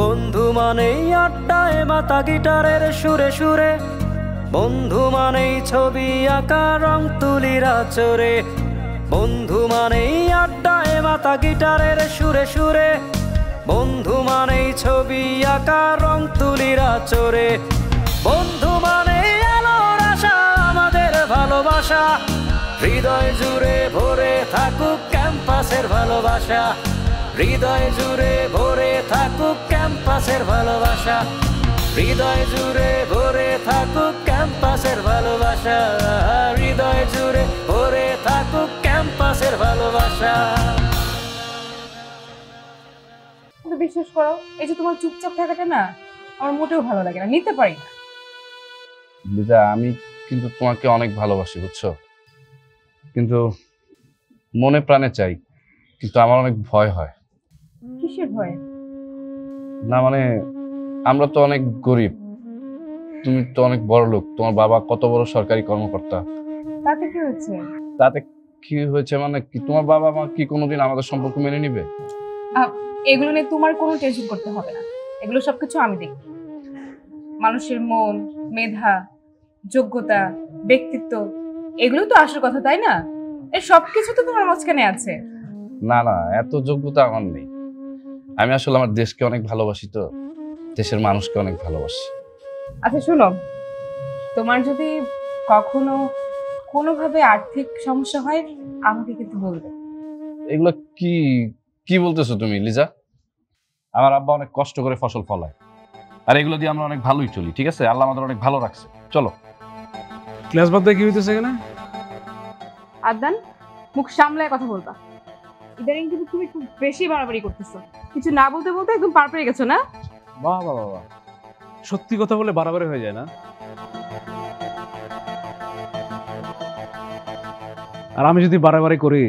বন্ধু মানেই আড্ডায় মাতা গিটারের সুরে সুরে, বন্ধু মানেই ছবি আঁকা রং তুলির আঁচড়ে। বন্ধু মানেই আড্ডায় মাতা গিটারের সুরে সুরে, বন্ধু মানেই ছবি আঁকা রং তুলির আঁচড়ে। বন্ধু মানেই আলোর আশা আমাদের ভালোবাসা, হৃদয় জুড়ে ভরে থাকুক ক্যাম্পাসের ভালোবাসা, হৃদয় জুড়ে ভরে থাকুক ক্যাম্পাসের ভালোবাসা, হৃদয় জুড়ে ভরে থাকুক ক্যাম্পাসের ভালোবাসা, হৃদয় জুড়ে ভরে থাকুক ক্যাম্পাসের ভালোবাসা। কিন্তু বিশ্বাস করো, এই যে তোমার চুপচাপ থাকাটা না আমার মোটেও ভালো লাগে না, নিতে পারি না। লিজা, আমি কিন্তু তোমাকে অনেক ভালোবাসি, বুঝছো? কিন্তু মনে প্রাণে চাই, কিন্তু আমার অনেক ভয় হয়। কিসের ভয়? না মানে আমরা তো অনেক গরিব, তুমি তো অনেক বড় লোক, তোমার বাবা কত বড় সরকারি কর্মকর্তা। তাতে কি হয়েছে? তাতে কি হয়েছে মানে কি, তোমার বাবা মা কি কোনোদিন আমাদের সম্পর্ক মেনে নিবে? এগুলো নিয়ে তোমার কোনো টেনশন করতে হবে না, এগুলো সবকিছু আমি দেখি। মানুষের মন, মেধা, যোগ্যতা, ব্যক্তিত্ব, এগুলো তো আসল কথা, তাই না? এই সবকিছু তো তোমার মাঝখানে আছে। না না, এত যোগ্যতা আমার নেই। আমি আসলে আমার দেশকে অনেক ভালোবাসি, তো দেশের মানুষকে অনেক ভালোবাসি। আচ্ছা শোনো, তোমার যদি কখনো কোনোভাবে আর্থিক সমস্যা হয় আমাকে কিন্তু বলবে। এগুলো কি কি বলতেছো তুমি লিজা? আমার আব্বা অনেক কষ্ট করে ফসল ফলায়, আর এগুলো দিয়ে আমরা অনেক ভালোই চলি, ঠিক আছে? আল্লাহ আমাদের অনেক ভালো রাখছে। চলো ক্লাস বাদ দিয়ে কি হইতেছে এখানে? আদান, মুখ সামলায় কথা বলবা। ইদানিং কিন্তু তুমি খুব বেশি বাড়াবাড়ি করতেছো, কিছু না বলতে বলতে একদম পার পেয়ে গেছো না? বাহ বাহ বাহ, সত্যি কথা বলে বাড়াবাড়ি হয়ে যায় না? আর আমি যদি বাড়াবাড়ি করি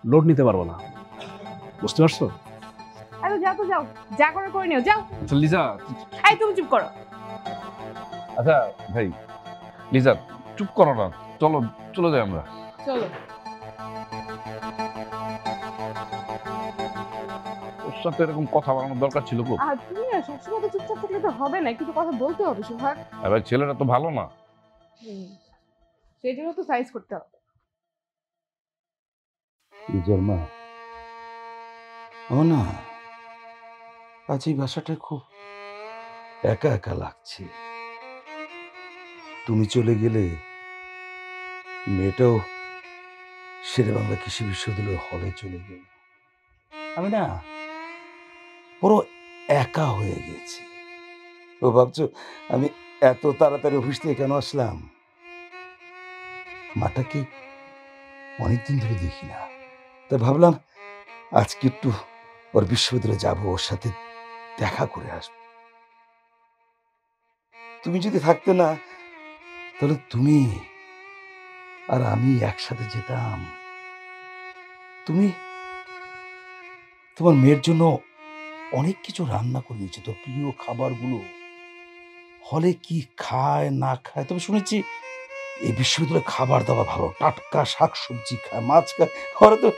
লোড নিতে পারবো না, বুঝতে পারছো? আরে যাও তো যাও, যা করে করে নিও, যাও। আচ্ছা লিজা, এই তুমি চুপ করো। আচ্ছা ভাই লিজা চুপ করো না, চলো চলে যাই আমরা। চলো। ওর সাথে এরকম কথা বলানোর দরকার ছিল খুব। আর তুমি না সবসময় তো চুপচাপ থাকলে তো হবে না, কিছু কথা বলতে হবে সুভাগ। এবার ছেলেটা তো ভালো না। সেই জন্য তো সাইজ করতে হবে। মা, আমার না আজ এই বাসাটা খুব একা একা লাগছে। তুমি চলে গেলে মেয়েটাও শেরে বাংলা কৃষি বিশ্ববিদ্যালয়ের হলে চলে গেল। আমি না পুরো একা হয়ে গেছি। ও ভাবছো আমি এত তাড়াতাড়ি অফিস থেকে কেন আসলাম? মাটাকে অনেকদিন ধরে দেখি না, তাই ভাবলাম আজকে একটু ওর বিশ্ববিদ্যালয়ে যাবো, ওর সাথে দেখা করে আসবো। তুমি যদি থাকতে না, তাহলে তুমি আর আমি একসাথে যেতাম। তুমি তোমার মেয়ের জন্য অনেক কিছু রান্না করে দিয়েছো, তোর প্রিয় খাবারগুলো। হলে কি খায় না খায়, তবে শুনেছি এই বিশ্ববিদ্যালয়ে খাবার দাবার ভালো, টাটকা শাকসবজি খায়, মাছ খায়, ওরা তো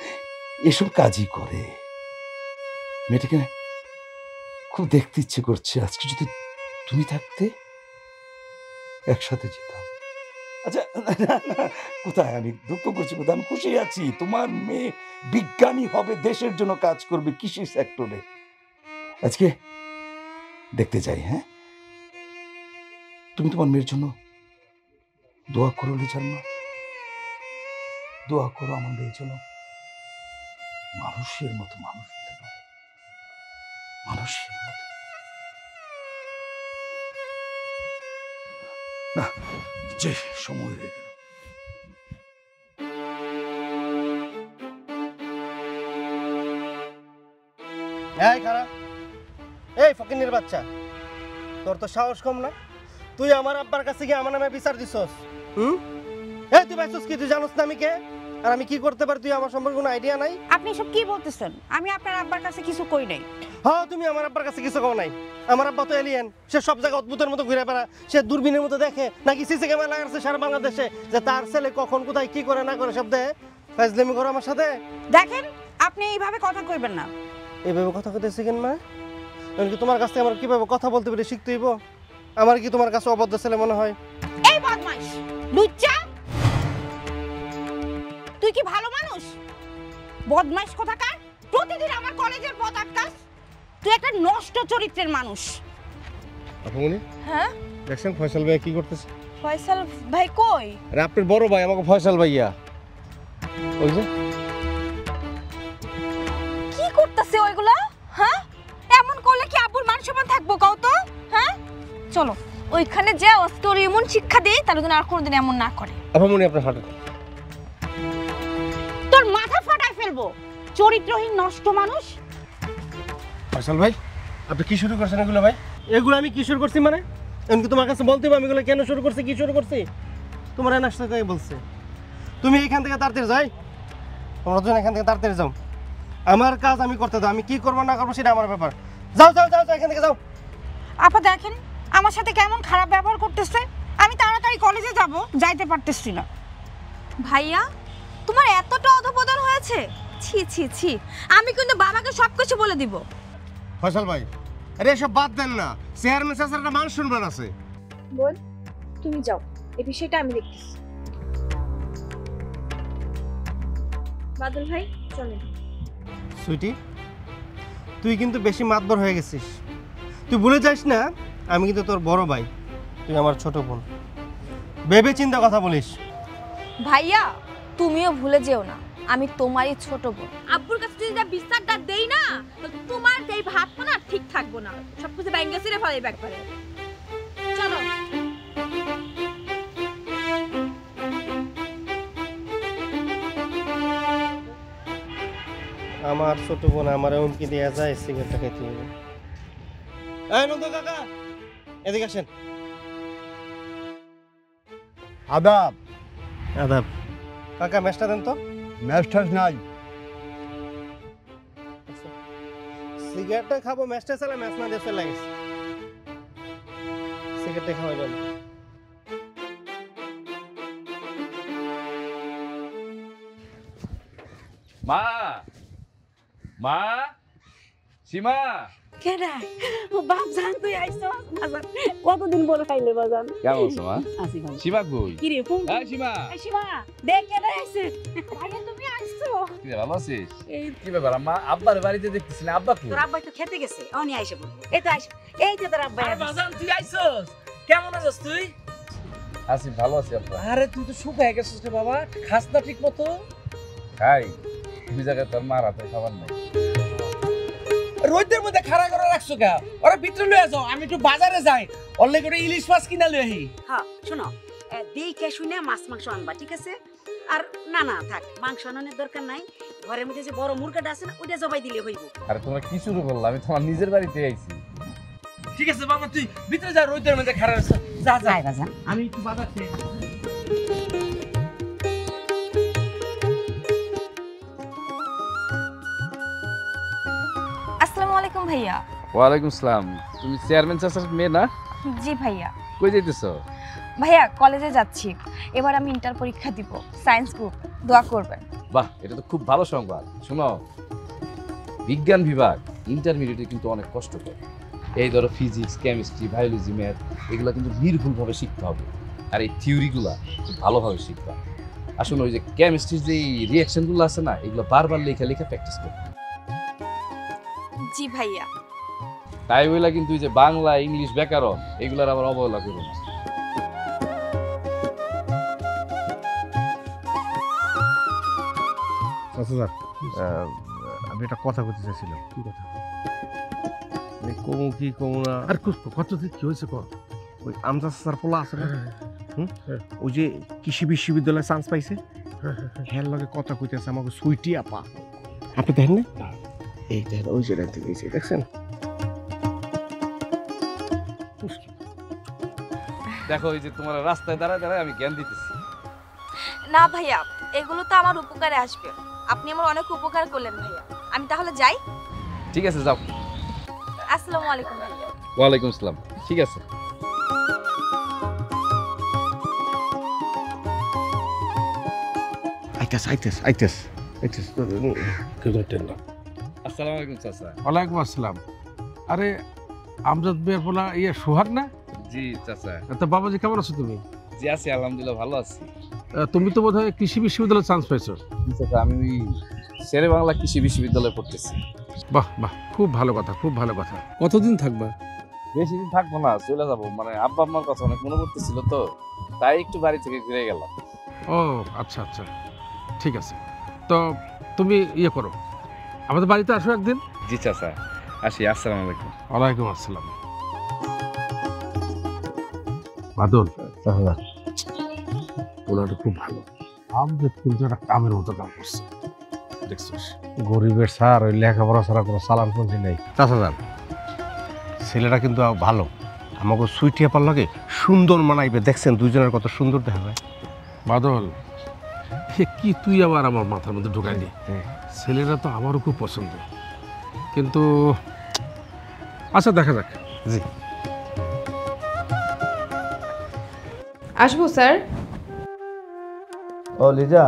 এসব কাজই করে। মেয়েটাকে খুব দেখতে ইচ্ছে করছে, আজকে যদি তুমি থাকতে একসাথে যেতাম। আচ্ছা কোথায়, আমি দুঃখ করছি কোথায়? আমি খুশি আছি, তোমার মেয়ে বিজ্ঞানী হবে, দেশের জন্য কাজ করবে কৃষি সেক্টরে। আজকে দেখতে যাই। হ্যাঁ, তুমি তোমার মেয়ের জন্য দোয়া করো লিজার মা, দোয়া করো আমার মেয়ের জন্য মানুষের মতো মানুষ হতে পারে, মানুষের মতো। না, যে সময় হয়ে গেল। এই খারাপ, এই ফকিন্নির বাচ্চা, তোর তো সাহস কম না? তুই আমার আব্বার কাছে গিয়ে আমার নামে বিচার দিছস। এই তুই ভাইছস কি? তুই জানোস না আমি কে আর আমি কি করতে পারি? তুই আমার সম্পর্কে কোনো আইডিয়া নাই? আপনি সব কি বলতেছেন? আমি আপনার আব্বার কাছে কিছু কই নাই। হ্যাঁ, তুমি আমার আব্বার কাছে কিছু কও নাই। আমার আব্বা তো এলিয়েন, সে সব জায়গায় অদ্ভুতের মতো ঘুরে বেড়ায়, সে দূরবীনের মতো দেখে, নাকি সিসি ক্যামেরা লাগাচ্ছে সারা বাংলাদেশে, যে তার ছেলে কখন কোথায় কি করে না করে সব দেয়। ফাজলামি করো আমার সাথে? দেখেন, আপনি এইভাবে কথা কইবেন না। এইভাবে কথা কইতেছি কেন মা? এমনকি তোমার কাছ থেকে আমার কিভাবে কথা বলতে পারি শিখতে হইব? আমার কি তোমার কাছে অবদ্ধ ছেলে মনে হয়? এই বদমাইশ লুচ্চা, তুই কি ভালো মানুষ? বদমাইশ কোথাকার, প্রতিদিন আমার কলেজের পথ আটকাস। তুই একটা নষ্ট চরিত্রের মানুষ। আপুমনি, হ্যাঁ দেখছেন ফয়সাল ভাই কি করতেছে? ফয়সাল ভাই কই? আরে আপনার বড় ভাই আমাকে ফয়সাল ভাইয়া, ওই যে কি করতেছে ওইগুলা? হ্যাঁ এমন করলে কি আব্বুর মান সম্মান থাকবো কও তো? হ্যাঁ চলো ওইখানে যে তোর এমন শিক্ষা দেই তাহলে যেন আর কোনোদিন এমন না করে। আপুমনি আপনি হাঁটেন। তোর মাথা ফাটাই ফেলবো, চরিত্রহীন নষ্ট মানুষ। ফয়সাল ভাই আপনি কি শুরু করছেন এগুলো ভাই? এগুলো আমি কি শুরু করছি মানে? এমনকি তোমার কাছে বলতে হবে আমি এগুলো কেন শুরু করছি, কি শুরু করছি? তোমার এনার সাথে বলছে তুমি এখান থেকে তাড়াতাড়ি যাই, তোমরা দুজন এখান থেকে তাড়াতাড়ি যাও। আমার কাজ আমি করতে দাও, আমি কি করবো না করবো সেটা আমার ব্যাপার। যাও যাও যাও যাও, এখান থেকে যাও। আপা দেখেন আমার সাথে কেমন খারাপ ব্যবহার করতেছে। আমি তাড়াতাড়ি কলেজে যাব, যাইতে পারতেছি না। ভাইয়া তোমার এতটা অধপতন হয়েছে? ছি ছি ছি, আমি কিন্তু বাবাকে সবকিছু বলে দিব। ফয়সাল ভাই আরে এসব বাদ দেন না, চেয়ারম্যান স্যার একটা মান সম্মান আছে। বল তুমি যাও, এই বিষয়টা আমি দেখতেছি। বাদল ভাই চলেন। সুইটি তুই কিন্তু বেশি মাতবর হয়ে গেছিস। তুই ভুলে যাস না আমি কিন্তু তোর বড় ভাই, তুই আমার ছোট বোন। ভেবে চিন্তা কথা বলিস। ভাইয়া তুমিও ভুলে যেও না আমি তোমারই ছোট বোন। আব্বুর কাছে যদি যা বিস্তারটা দেই না তাহলে তোমার এই ভাত না ঠিক থাকবো না, সবকিছু ব্যাঙ্গে ছিঁড়ে ফেলে একবারে। চলো আমার ছোট বোন আমার এমনকি দেওয়া যায় সিগারেটটা খেতে হবে। এই নন্দ কাকা এদিকে আসেন। আদাব। আদাব। কাকা ম্যাচটা দেন তো। ম্যাচটাস নাই। সিগারেটটা খাবো, ম্যাচটা চালা ম্যাচ না দেশে লাগিস। সিগারেটটা খাওয়াই যান। মা, মা, সীমা, কেডা ও বাপ জান তুই আইছো বাজান কতদিন পরে খাইলে বাজান কেমন আছো মা? আসি ভালো সীমা কই? কি রে ফোন এই সীমা, আইছিবা দেখ কেডা আইছে ভাইয়া তুমি আইছো কি রে, ভালো আছিস? এই কি ব্যাপার আম্মা? আব্বার বাড়িতে দেখতেছি না, আব্বা কই? তোর আব্বা তো খেতে গেছে অনি আইছে বল এই তো আইছে এই তো তোর আব্বা আরে বাজান তুই আইছস, কেমন আছিস তুই? আছি, ভালো আছি আব্বা। আরে তুই তো শুকায় গেছিস রে বাবা, খাস না ঠিক মতো। খাই, দুই জায়গায় তোর মার হাতের খাবার নাই। রোদের মধ্যে খাড়া করে রাখছো কে? ওরা ভিতরে লয়ে যাও, আমি একটু বাজারে যাই, অনলাইন করে ইলিশ মাছ কিনা লই আহি। হ্যাঁ শোনো দেইকে শুনে মাছ মাংস আনবা ঠিক আছে আর না না থাক মাংস আনানোর দরকার নাই ঘরের মধ্যে যে বড় মুরগাটা আছে না ওইটা জবাই দিলে হইব আরে তোমরা কি শুরু করলা? আমি তোমার নিজের বাড়িতে আইছি। ঠিক আছে বাবা তুই ভিতরে যা, রোদের মধ্যে খাড়া রাখছ, যা যা যাই বাজান আমি একটু বাজার থেকে আসসালামু আলাইকুম ভাইয়া। ওয়ালাইকুম আসসালাম। তুমি চেয়ারম্যান চাচার মেয়ে না? জি ভাইয়া। কই যাইতেছো? ভাইয়া কলেজে যাচ্ছি, এবার আমি ইন্টার পরীক্ষা দিব, সায়েন্স গ্রুপ, দোয়া করবেন। বাহ, এটা তো খুব ভালো সংবাদ। শোনো, বিজ্ঞান বিভাগ ইন্টারমিডিয়েটে কিন্তু অনেক কষ্টকর। এই ধরো ফিজিক্স, কেমিস্ট্রি, বায়োলজি, ম্যাথ এগুলো কিন্তু নির্ভুলভাবে শিখতে হবে, আর এই থিওরিগুলা খুব ভালোভাবে শিখতে হবে। আসলে ওই যে কেমিস্ট্রির যে রিয়াকশনগুলো আছে না, এগুলো বারবার লেখা লেখা প্র্যাকটিস করতে। জি ভাইয়া। তাই বইলা কিন্তু ওই যে বাংলা, ইংলিশ, ব্যাকরণ এগুলার আবার অবহেলা করো না। আমি একটা কথা বলতে চাইছিলাম। কি কথা? কমু কি কমু না আর কত কি হয়েছে কর? ওই আমজাদ স্যার পোলা আছে না, ওই যে কৃষি বিশ্ববিদ্যালয়ে চান্স পাইছে, হ্যাঁ লগে কথা কইতেছে আমাকে সুইটি আপা। আপনি দেখেন না এই দেখেন ওই যে দেখছেন? দেখো, এই যে তোমার রাস্তায় দাঁড়ায় দাঁড়ায় আমি জ্ঞান দিতেছি। না ভাইয়া, এগুলো তো আমার উপকারে আসবে, আপনি আমার অনেক উপকার করলেন ভাইয়া। আমি তাহলে যাই। ঠিক আছে, যাও। আসসালামু আলাইকুম ভাইয়া। ওয়ালাইকুম আসসালাম। ঠিক আছে। আইতেস আসসালামু আলাইকুম চাচা। ওয়ালাইকুম আসসালাম। আরে আমজাদ ভাইয়ের পোলা ইয়ে সোহাগ না? জি চাচা। তা বাবাজি কেমন আছো তুমি? জি আছি, আলহামদুলিল্লাহ ভালো আছি। তুমি তো বোধহয় কৃষি বিশ্ববিদ্যালয়ে চান্স পাইছো। জি চাচা, আমি ওই শেরে বাংলা কৃষি বিশ্ববিদ্যালয়ে পড়তেছি। বাহ বাহ, খুব ভালো কথা, খুব ভালো কথা। কতদিন থাকবা? বেশি দিন থাকবো না, চলে যাবো। মানে আব্বা আম্মার কথা অনেক মনে পড়তেছিল তো, তাই একটু বাড়ি থেকে ঘুরে গেলাম। ও আচ্ছা আচ্ছা, ঠিক আছে। তো তুমি ইয়ে করো, আমাদের বাড়িতে আসো একদিন। জি চাচা, আসি। আসসালামু আলাইকুম। ওয়ালাইকুম আসসালাম। বাদল, ওনাটা খুব ভালো। আমজাদ কিন্তু একটা কামের মতো কাম করছে, দেখছিস? গরিবের স্যার ওই লেখাপড়া ছাড়া কোনো চালান পঞ্জি নেই। চাচা যান, ছেলেটা কিন্তু ভালো, আমাকে সুইটিয়া পার লাগে সুন্দর মানাইবে। দেখছেন দুইজনের কত সুন্দর দেখা যায়। বাদল, কি তুই আবার আমার মাথার মধ্যে ঢুকাইলি? ছেলেরা তো আমারও খুব পছন্দ, কিন্তু আচ্ছা দেখা যাক। জি আসবো স্যার। ও লিজা,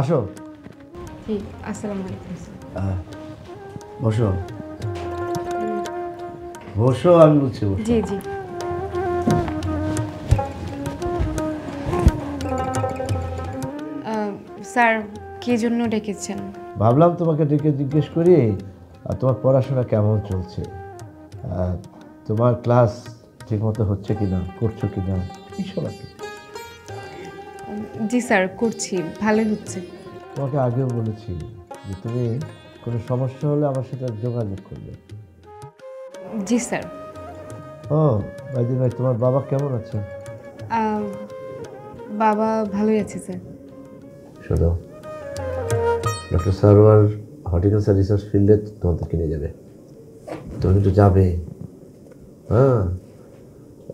আসো। জি, আসসালামু আলাইকুম। বসো বসো, আমি বলছি বসো। জি জি। স্যার কি জন্য ডেকেছেন? ভাবলাম তোমাকে ডেকে জিজ্ঞেস করি আর তোমার পড়াশোনা কেমন চলছে, তোমার ক্লাস ঠিকমতো হচ্ছে কিনা, করছো কিনা, এইসব আর কি। জি স্যার, করছি, ভালোই হচ্ছে। তোমাকে আগেও বলেছি যে তুমি কোনো সমস্যা হলে আমার সাথে যোগাযোগ করবে। জি স্যার। ও বাইদি ভাই, তোমার বাবা কেমন আছে? বাবা ভালোই আছে স্যার। শোনো, ডক্টর সারোয়ার হর্টিকালচার রিসার্চ ফিল্ডে তোমাদেরকে নিয়ে যাবে, তুমি কিন্তু যাবে। হ্যাঁ,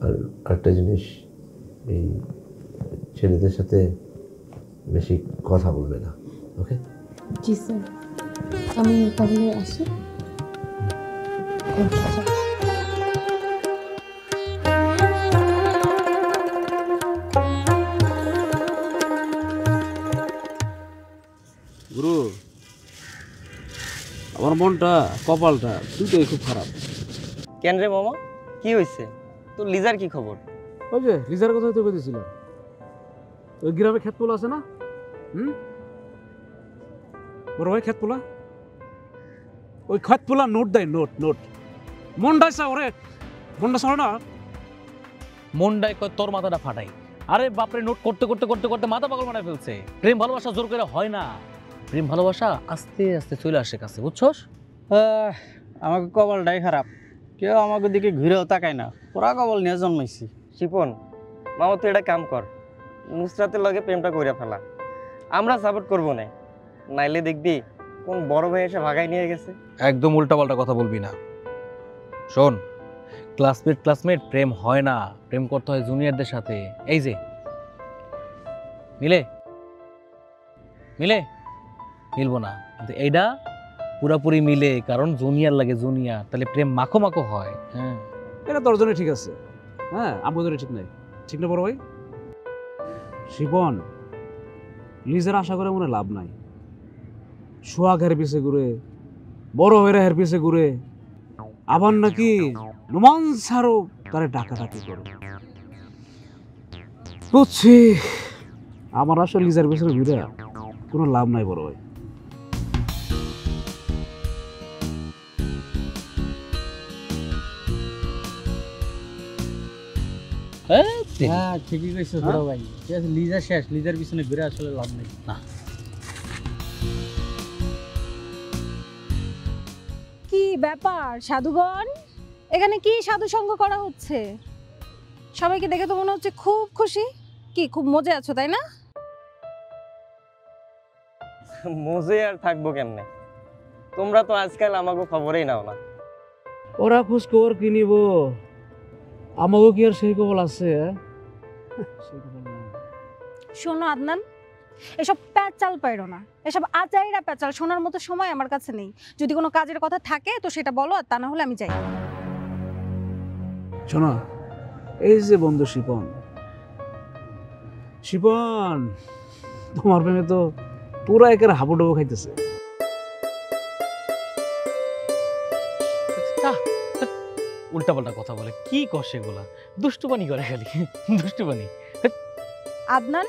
আর একটা জিনিস, এই ছেলেদের সাথে বেশি কথা বলবে না, ওকে? জি স্যার, আমি তাহলে আসি। গুরু, আমার মনটা, কপালটা দুটোই খুব খারাপ। কেন রে মামা, কি হয়েছে? তোর লিজার কি খবর? ওই যে লিজার কথা তো বলেছিল, ওই গ্রামে ক্ষেতপোলা আছে না? বড় ভাই ক্ষেতপোলা, ওই ক্ষেতপোলা নোট দেয়, নোট নোট মন্ডাইছে ওরে, মন্ডাইছে না? মন্ডাই কয় তোর মাথাটা ফাটাই। আরে বাপরে, নোট করতে করতে করতে করতে মাথা পাগল বানায় ফেলছে। প্রেম ভালোবাসা জোর করে হয় না, প্রেম ভালোবাসা আস্তে আস্তে চলে আসে কাছে, বুঝছস? আমাকে কপালটাই খারাপ, কেউ আমাকে দিকে ঘুরেও তাকায় না। তোরা কপাল নিয়ে জন্মাইছি। শিপন মামা, তুই এটা কাম কর, নুসরাতের লগে প্রেমটা কইরা ফেলা। আমরা সাপোর্ট করবো না, নাইলে দেখবি কোন বড় ভাই এসে ভাগাই নিয়ে গেছে। একদম উল্টাপাল্টা কথা বলবি না। শোন, ক্লাসমেট প্রেম হয় না, প্রেম করতে হয় জুনিয়রদের সাথে। এই যে মিলে মিলে মিলবো না, কিন্তু এইটা পুরাপুরি মিলে, কারণ জুনিয়র লাগে জুনিয়র, তাহলে প্রেম মাখো মাখো হয়। হ্যাঁ, এটা তোর জন্য ঠিক আছে, হ্যাঁ আমার জন্য ঠিক নাই। ঠিক না বড় ভাই? শিবন, লিজার আশা করে মনে লাভ নাই। সোহাগ হের পিছে ঘুরে, বড় হয়ে হের পিছে ঘুরে, আবার নাকি রোমান্সারও তারে ডাকাডাকি করে। বুঝছি, আমার আসলে লিজার পিছনে ঘুরে কোনো লাভ নাই বড় ভাই। হ্যাঁ ঠিকই কইছো বড় ভাই, লিজা শেষ, লিজার পিছনে ঘুরে আসলে লাভ নেই। না, কি ব্যাপার সাধুগণ, এখানে কি সাধু সঙ্গ করা হচ্ছে? সবাইকে দেখে তো মনে হচ্ছে খুব খুশি, কি খুব মজা আছো তাই না? মজে আর থাকবো কেমনে, তোমরা তো আজকাল আমাকে খবরেই নাও না। ওরা খোঁজ খবর কি নিব, আমাকেও কি আর সেই খবর আছে? শোনো আদনান, এসব প্যাচাল পাইরো না, এসব আচাইরা প্যাচাল শোনার মতো সময় আমার কাছে নেই। যদি কোনো কাজের কথা থাকে তো সেটা বলো, আর তা না হলে আমি যাই। শোনো, এই যে বন্ধু শিপন, শিপন তোমার প্রেমে তো পুরা একের হাবুডুবু খাইতেছে। উল্টাপাল্টা কথা বলে, কি কর সেগুলা, দুষ্টুপানি করে খালি দুষ্টুপানি। আদনান,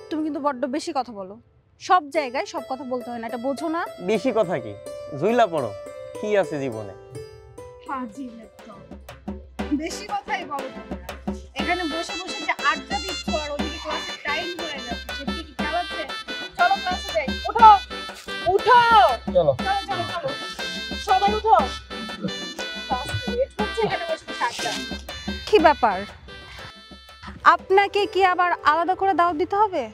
তুমি কিন্তু বড্ড বেশি কথা বলো। সব জায়গায় সব কথা বলতে হয় না, এটা বোঝো না? বেশি কথা কি, জুইলা পড়ো, কি আছে জীবনে? বেশি কথাই বলো তোমরা। এখানে বসে বসে যে আড্ডা দিচ্ছ আর ওদিকে ক্লাসের টাইম হয়ে যাচ্ছে, সেটা কি খেয়াল আছে? চলো ক্লাসে যাই। উঠো উঠো, চলো চলো চলো চলো, সবাই উঠো। ক্লাস লেট হচ্ছে, এখানে বসে বসে আড্ডা। কি ব্যাপার, আপনাকে কি আবার আলাদা করে দাওয়াত দিতে হবে?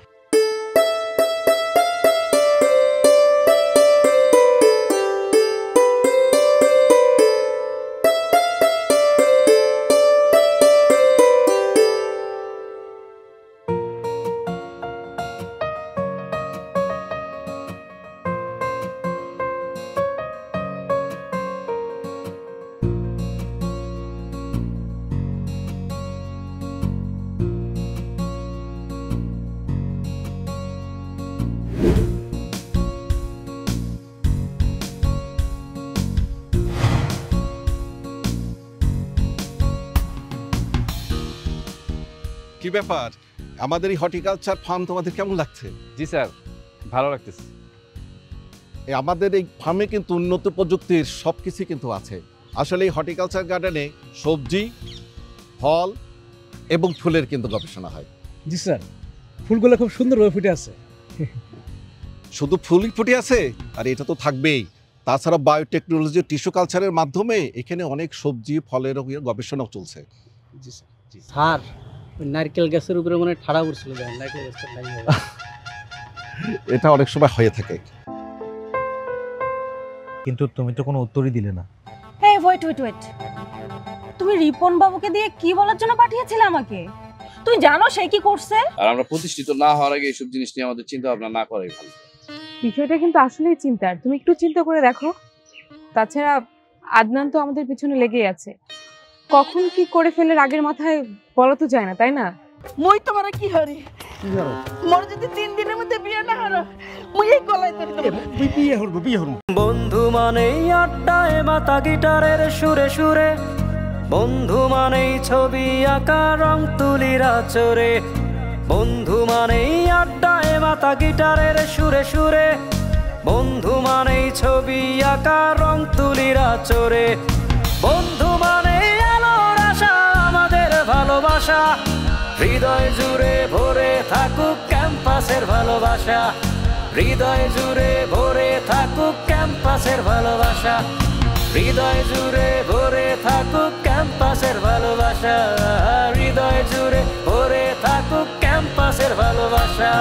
কি ব্যাপার, আমাদের এই হর্টিকালচার ফার্ম তোমাদের কেমন লাগছে? জি স্যার, ভালো লাগতেছে। আমাদের এই ফার্মে কিন্তু উন্নত প্রযুক্তির সব কিছুই কিন্তু আছে। আসলে এই হর্টিকালচার গার্ডেনে সবজি, ফল এবং ফুলের কিন্তু গবেষণা হয়। জি স্যার, ফুলগুলো খুব সুন্দরভাবে ফুটে আছে। শুধু ফুলই ফুটে আছে, আর এটা তো থাকবেই। তাছাড়া বায়োটেকনোলজি, টিস্যু কালচারের মাধ্যমে এখানে অনেক সবজি ফলের গবেষণাও চলছে। জি স্যার। জি স্যার, ওই নারকেল গাছের উপরে মনে ঠাড়া পড়ছিল, নারকেল গাছটা নাই। এটা অনেক সময় হয়ে থাকে। কিন্তু তুমি তো কোনো উত্তরই দিলে না। এই ওয়েট ওয়েট ওয়েট, তুমি রিপন বাবুকে দিয়ে কি বলার জন্য পাঠিয়েছিলে আমাকে? তুই জানো সে কি করছে? আর আমরা প্রতিষ্ঠিত না হওয়ার আগে এইসব জিনিস নিয়ে আমাদের চিন্তা ভাবনা না করাই ভালো। বিষয়টা কিন্তু আসলেই চিন্তার, তুমি একটু চিন্তা করে দেখো। তাছাড়া আদনান তো আমাদের পিছনে লেগেই আছে, কখন কি করে ফেলে রাগের মাথায় বলা তো যায় না, তাই না? মই তোমার কি হরি, মোর যদি 3 দিনের মধ্যে বিয়ে না হলো, মই এই গলায় ধরে দেব। বিয়ে হরব, বিয়ে হরব। বন্ধু মানেই আড্ডায় মাতা গিটারের সুরে সুরে, বন্ধু মানেই ছবি আঁকা রং তুলিরা চোরে। বন্ধু মানেই আড্ডায় মাতা গিটারের সুরে সুরে, বন্ধু মানেই ছবি আঁকা রং তুলিরা চোরে। বন্ধু মানে আলোর আশা, আমাদের ভালোবাসা হৃদয় জুড়ে ভরে থাকুক ক্যাম্পাসের ভালোবাসা। হৃদয় জুড়ে ভরে থাকুক ক্যাম্পাসের ভালোবাসা। হৃদয় জুড়ে ভরে থাকুক ক্যাম্পাসের ভালোবাসা। হৃদয় জুড়ে ভরে থাকুক ক্যাম্পাসের ভালোবাসা।